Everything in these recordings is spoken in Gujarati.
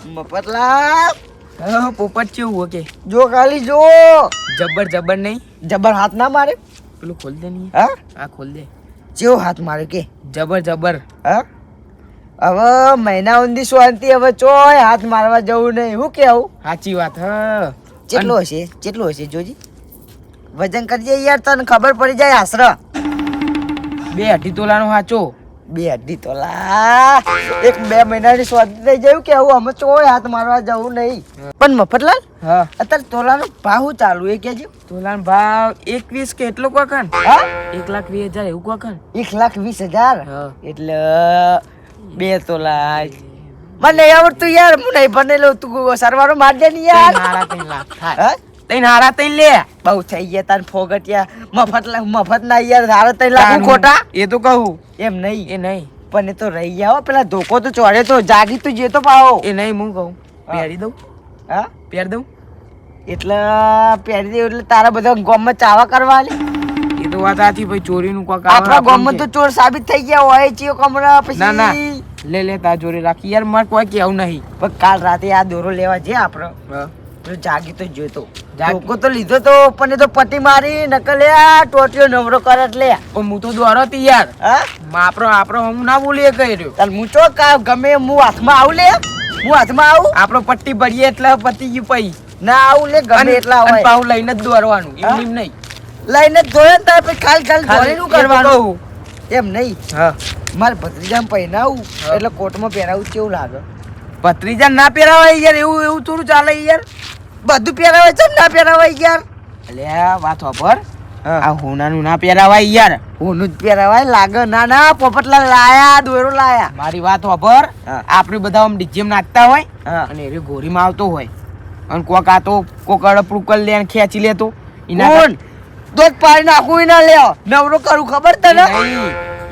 મફતલાલ હા પોપટ કેવું ઓકે જો ખાલી જો જબર નહીં જબર હાથ ના મારે પેલું ખોલ દે નહીં હા આ ખોલ દે જેવો હાથ મારે કે જબર હા હવે મહિના ઊંધી શાંતિ હવે ચોય હાથ મારવા જવું નહીં હું કેવું સાચી વાત હા કેટલું હશે જોજી વજન કરજે યાર તને ખબર પડી જાય આશરા 2.5 તોલાનો સાચો 2.5 તોલા 1-2 મહિનાની શાંતિ થઈ જાય કેવું અમે ચોય હાથ મારવા જવું નહીં પણ મફતલાલ હા અત્યારે તોલાનો ભાવ શું ચાલુ એ કેજો તોલાનો ભાવ 21 કે એટલો કોકન હા 1,20,000 એવું કોકન 1,20,000 હા એટલે 2 તોલા મને આવડતું યાર હું નહીં ભણેલો તું સરવારો માર દે ને યાર 3 લાખ થાય હા 3 લે બહુ થઈ ગયા તાર ફોગટિયા મફત ના યાર હારે 3 લાખ ખોટા એ તો કહું એમ નહીં એ નહીં પણ એ તો રહી ગયા હો પેલા ધોકો તો ચોડે તો જાગી તું જે તો પાવો એ નહીં હું કહું હા. પહેરી દઉં હા પહેર દઉં એટલે પહેરી દે એટલે તારા બધા ગામમાં ચાવા કરવા લે એ તો વાત સાચી ભાઈ ચોરીનું કોક આપણા ગામમાં તો ચોર સાબિત થઈ ગયા હોય ચિયો કમરા ના ના પછી લે તાર જોડે રાખી યાર મારે કોઈ કેવું નહીં પણ કાલ રાતે આ દોરો લેવા જે આપણો હા તો જાગી તો જોતો જાગી. ધોકો તો લીધો તો પણ એ તો પટ્ટી મારી નકલ લ્યા ટોટીઓ નવરો કરે એટલે પણ હું તો દોરો હતી યાર હા આપણો હું ના બોલીએ કહી રહ્યો તાલ હું ચો કા ગમે હું હાથમાં આવું લે હું હાથમાં આવું આપણો પટ્ટી ભરીએ એટલે પતી ગયું પઈ ના આવું લે ગમે એટલા હોય પાઉ લઈને જ દોરવાનું હા? એમ નહીં લઈને ધોયે ને તાર પછી ખાલી ધોઈને શું કરવાનું કહું એમ નહીં હા મારે ભત્રીજામાં પહેરાવું હા. એટલે કોટમાં પહેરાવું કેવું લાગે ભત્રીજા ના પહેરાવાય યાર એવું થોડું ચાલે યાર બધું પહેરાવે છે ના પહેરાવાય યાર અલ્યા વાત વાપર હા. આ હોનાનું ના પહેરાવાય યાર હું જ પહેરાવાય લાગે ના ના પોપટલા લાયા દોરો લાયા મારી વાત વાપર હા. આપણે બધા આમ ડીજેમ નાચતા હોય હા. અને એ ગોરીમાં આવતો હોય અને કોક આ તો કોક અડપડું કરી લે અને ખેંચી લેતો કોણ દોધ પાડી નાખું ના લ્યો નવરો કરું ખબર તને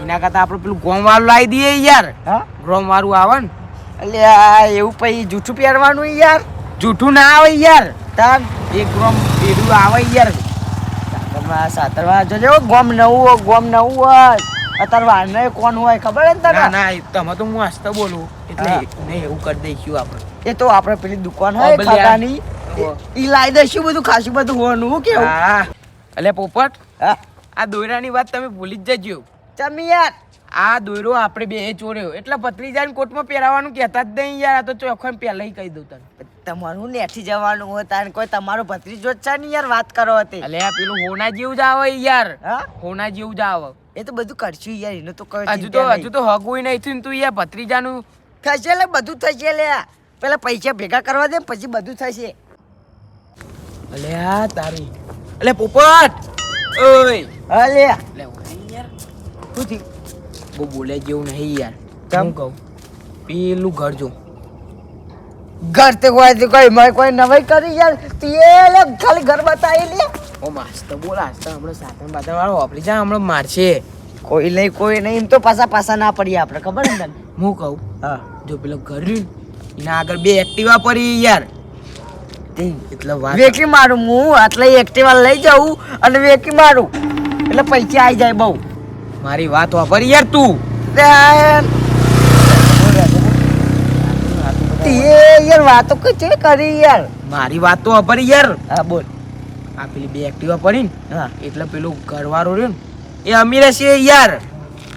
એના કરતા આપણે પેલું ગોમ વાળું લાવી દઈએ યાર હા ગોમ વાળું આવે ને અલ્યા એવું પછી જૂઠું પહેરવાનું યાર જૂઠું ના આવે યાર તાર એક ગ્રામ પેલું આવે યાર સાતરવા જોજો ગોમ નવું હોય અત્યારે વારને કોણ હોય ખબર હે ને તને ના ના તમે તો હું હસતો બોલું એટલે હા. નહીં એવું કરી દઈશું આપણે એ તો આપણે પેલી દુકાન હોય ભલે ખાતાની હા. ઈ લાવી દઈશું બધું ખાસું બધું હોવાનું હું કેવું હા એટલે પોપટ હા આ દોયરાની વાત તમે ભૂલી જ જજો ચમી યાર આ દોયરો આપણે બે ચોર્યો એટલે ભત્રીજાને કોટમાં પહેરાવાનું કહેતા જ નહીં યાર આ તો ચોખ્ખો પહેલા કહી દઉં તને તમારું લેઠી જવાનું હોય તારે કોઈ તમારો ભત્રીજો જ છે ને યાર વાત કરો હતી એટલે આ પેલું હોના જેવું જ આવે યાર હા હોના જેવું જ આવે એ તો બધું કરશું યાર એનું તો કોઈ હજુ તો હગુય નહીં થયું ને તું યાર ભત્રીજાનું થશે એટલે બધું થશે લે પેલા પૈસા ભેગા કરવા દે પછી બધું થશે અલે આ તારી અલે પોપટ ઓય હા લે લે ઓય યાર શું થયું બહુ બોલે જેવું નહીં યાર કેમ? હું કહું પેલું ઘર જો ઘર તે કોઈ મેં કોઈ નવાઈ કરી યાર તે લે ખાલી ઘર બતાવી લે ઓ માસ્તર બોલ આસ્તર હમણાં સાતન બાતન વાળો વાપરી જા હમણાં મારશે કોઈ નહીં એમ તો પાછા ના પડીએ આપણે ખબર ને તને હું કહું હા જો પેલો ઘર રહ્યું ને, એના આગળ 2 એક્ટિવા પડી યાર એટલે વાત વેકી મારું હું આટલે એક્ટિવા લઈ જાઉં અને વેકી મારું એટલે પૈસા આવી જાય બહુ મારી વાત વાપર યાર તું યાર વાતો કઈ કરી યાર મારી વાત તો વાપર યાર હા બોલ આ પેલી 2 એક્ટિવા પડી ને હા એટલે પેલું ઘરવાળો રહ્યો ને એ અમીર છે યાર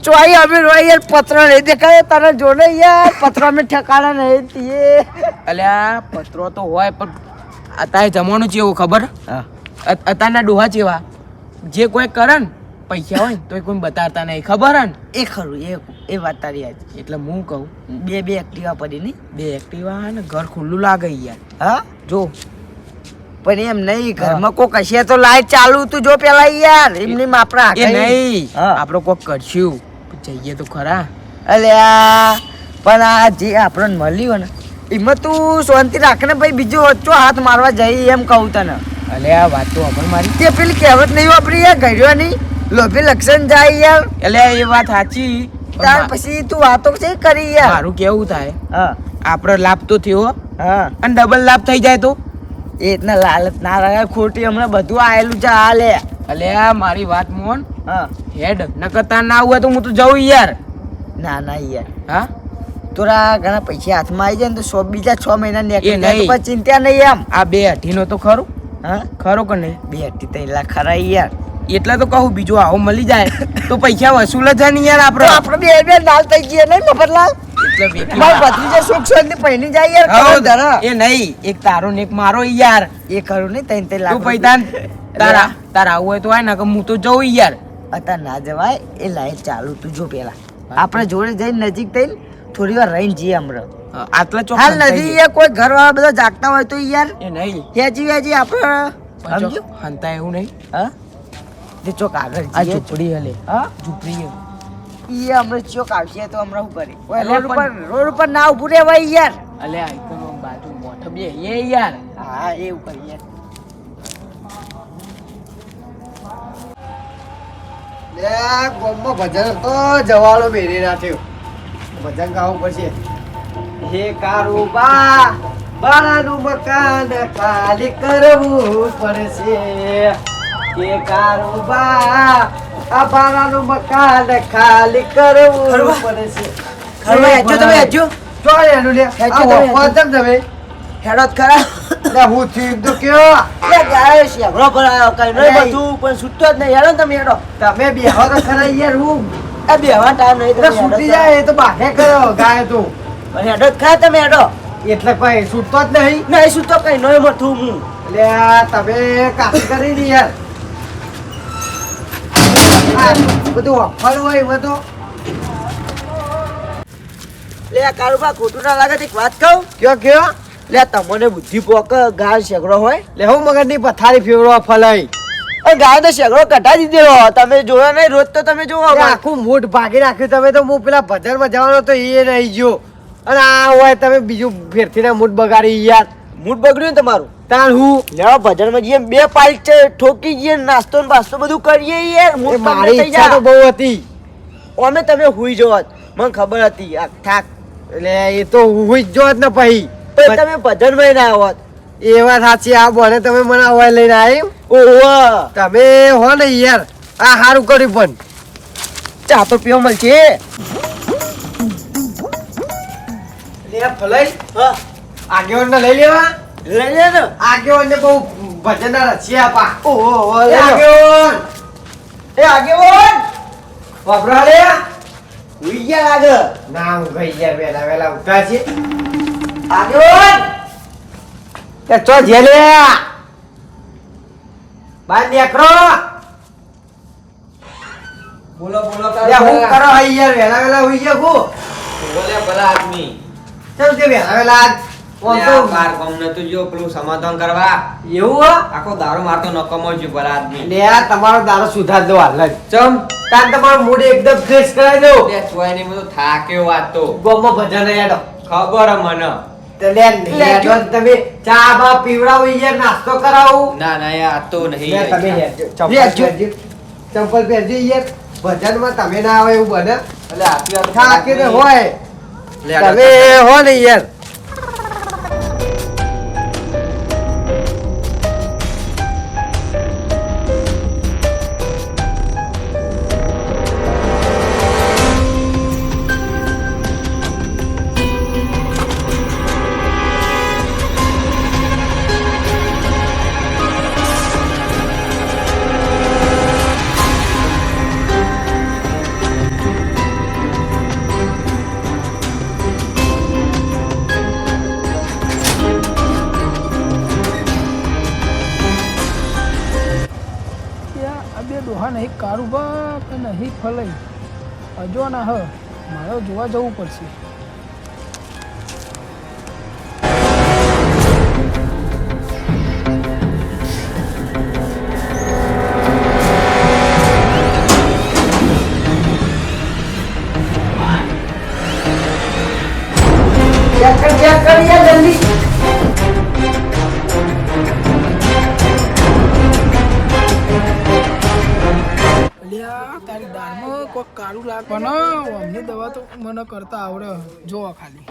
ચોઈ અમીર હોય યાર પત્ર નહીં દેખાય તને જોડે યાર પત્ર મેં ઠેકાણા નહીં તીએ અલ્યા પત્રો તો હોય પણ અત્યારે જમાનું છે એવું ખબર હા અત્યારના ડોહા જેવા જે કોઈ કરે ને પૈસા હોય ને તો કોઈ બતાવતા નહીં ખબર હે ને એ ખરું એ વાત તારી આજ એટલે હું કહું બે એક્ટિવા પડી નહીં 2 એક્ટિવા ને ઘર ખુલ્લું લાગે યાર હા જો પણ એમ નહીં ઘરમાં કોક હશે તો લાઈટ ચાલુ તું જો પેલા યાર એમની આપણા એ નહીં હા. આપણે કોક કરશું જઈએ તો ખરા અલ્યા પણ આ જે આપણને મળ્યું ને એમાં તું શાંતિ રાખ ને ભાઈ બીજો વચ્ચો હાથ મારવા જઈ એમ કહું તને અલે આ વાત તો આપણે મારી તે પેલી કહેવત નહીં વાપરી યાર ઘડ્યો નહીં લોભી લક્ષણ જાય યાર એટલે એ વાત સાચી પણ ત્યાર પછી તું વાતો છે કરી યાર મારું કેવું થાય હા આપણો લાભ તો થયો હા અને ડબલ લાભ થઈ જાય તો એ રીતના લાલચ ના રહે ખોટી હમણાં બધું આયેલું છે હાલે અલે આ મારી વાત મોન હા હેડ નકર તાર ના હોય તો હું તો જઉં યાર. ના ના યાર હા થોડા ઘણા પૈસા હાથમાં આવી જાય ને તો બીજા 6 મહિના એ નીકળી નહીં. જાય તો પછી ચિંતા નહીં એમ. આ 2.5 નો તો ખરું હા ખરો કે નહીં? 2-3 લાખ ખરા યાર. એટલે તો કહું બીજું આવો મળી જાય તો પૈસા વસૂલ જ ને યાર તો આપણે. આપણે બે નાલ થઈ ગયા નહીં મફતલાલ. એટલે વેચી મારી ભત્રીજા સુખ શાંતિ પહેરી જાય યાર હાઉ, ખબર ધરા. એ નહીં એક તારો ને એક મારો યાર. એ ખરું નહીં 3-3 લાખ તું પૈસા તારા આવું હોય તો આય ને કે હું તો જઉં યાર. અત્યારે ના જવાય એ લાઈટ ચાલુ તું જો પેલા આપણે જોડે જઈને નજીક થઈને થોડી વાર રહીને જઈએ હમણાં. આટલા ચોક હાલ નથી યાર કોઈ ઘર વાળા બધા જાગતા હોય તો યાર એ નહીં હેજી આપણે સમજો હંતા એવું નહીં. હા જે ચોક આગળ આ જઈએ ઝૂંપડી હલે હા ઝૂંપડી હે. ઈ હમણાં ચોક આવશે તો હમણાં શું કરે ઓય અલ્યા રોડ ઉપર ના ઊભું રહેવાય યાર. અલે આઈકનો બાજુ મોઢ બે એ યાર. હા એવું કરીએ લે ગોમમાં ભજન તો જવાળો બેરી નાખ્યો ભજન ગાવું પડશે. હે કારુબા બાળાનું મકાન ખાલી કરવું પડશે. હે કારુબા આ બાળાનું મકાન ખાલી કરવું પડશે. ખરવા હેજો તમે હેજો. ચોલ એનું લે હેજો આ તમે વખત હેજો. તમે હેડો જ ખરા. લે હું થીમ તો કયો એ ગાય છે ઘરો પર કઈ નહીં બધું પણ છૂટતો જ નહીં. હેડો ને તમે હેડો. તમે બેહો તો ખરા યાર હું આ બેહવા ટાઈમ નહીં એટલે છૂટી જાય એ તો બાહે કરો ગાય તું હેડો જ ખરા તમે હેડો. એટલે કોઈ છૂટતો જ નહીં. નહીં છૂટતો કઈ નહીં મથું હું. એટલે આ તમે કાપી કરી ની યાર આ બધું ઓફર હોય એમાં તો લે આ કારુબા ખોટું ના લાગે તો એક વાત કહું. કયો લે તમને બુદ્ધિ પોક ગાય શેગડો હોય લે હું મગજની પથારી ફેવડો ફલાઈ ગાય તો શેગડો કઢાઈ દીધેલો તમે જોયો નહીં રોજ તો તમે જોવો લે આખું મૂઠ ભાગી નાખ્યું તમે તો હું પેલા ભજનમાં જવાનો તો એ નહીં ગયો અને આ હોય તમે બીજું ફેરથી મૂઠ બગાડી યાર મૂડ બગડ્યું ને તમારું. તાણ હું લેવા ભજનમાં જઈએ 2 પાઇક છે ઠોકી જઈએ નાસ્તો ને બાસ્તો બધું કરીએ યાર. એ મૂડ મારી તમને થઈ ઈચ્છા તો જાય. બહુ હતી અમે તમે હુઈ જવો મને ખબર હતી આ થાક. એટલે એ તો હું જ જોત ને પછી પણ તમે ભજનમાં ના આવત. એ વાત સાચી આ બોને તમે મને હવાઈ લઈને આવી ઓહો તમે હો ને યાર આ સારું કર્યું પણ ચા તો પીવા મળશે. લે ફલાઈ હા આગેવાન ને લઈ લેવા લઈ લે ને. આગેવાન ને બહુ ભજન ના રચિયા પા ઓહો એ આગેવાન એ આગેવાન વાપરા લે હુઈ ગયા લાગે. ના હું ગઈ યાર વેલા વેલા ઉઠા છે આગેવાન કે ચો જેલે બાર નીકળો બોલો બોલો લે હું કરો હઈ યાર વેલા વેલા હોઈ ગયા હું બોલે ભલા આદમી ચલ જે વેલા વેલા ઓમ લે તો આ બાર કોમ ને તું જો પેલું સમાધાન કરવા એવું હો આખો દારૂ મારતો નકમો જ ભલા આદમી લે આ તમારો દારો સુધાર દો હાલ જ ચમ તાન તમારો મૂડ એકદમ ફ્રેશ કરાવી દો લે ચોય ની બધું થાક્યો વાત તો ગોમમાં ભજન યાડો ખબર હે મને તો લે હેડો તમે ચા બા પીવડાવો યાર નાસ્તો કરાવો ના ના યાર આ તો નહીં લે તમે હેડજો ચંપલ હેડજો. પહેરજો ચંપલ પહેરજો યાર ભજનમાં તમે ના આવે એવું બને એટલે આટલી વાત થાકે ને હોય લે તમે હો ને યાર આ બે ડોહા નહીં કારુબા કે નહીં ફલઈ અજો ના હ મારે જોવા જવું પડશે. ચેક કર યાર જલ્દી અલ્યા તારી દાળમાં કોઈ કાળું લાગ પણ અમને દવા તો મને કરતા આવડે જોવા ખાલી.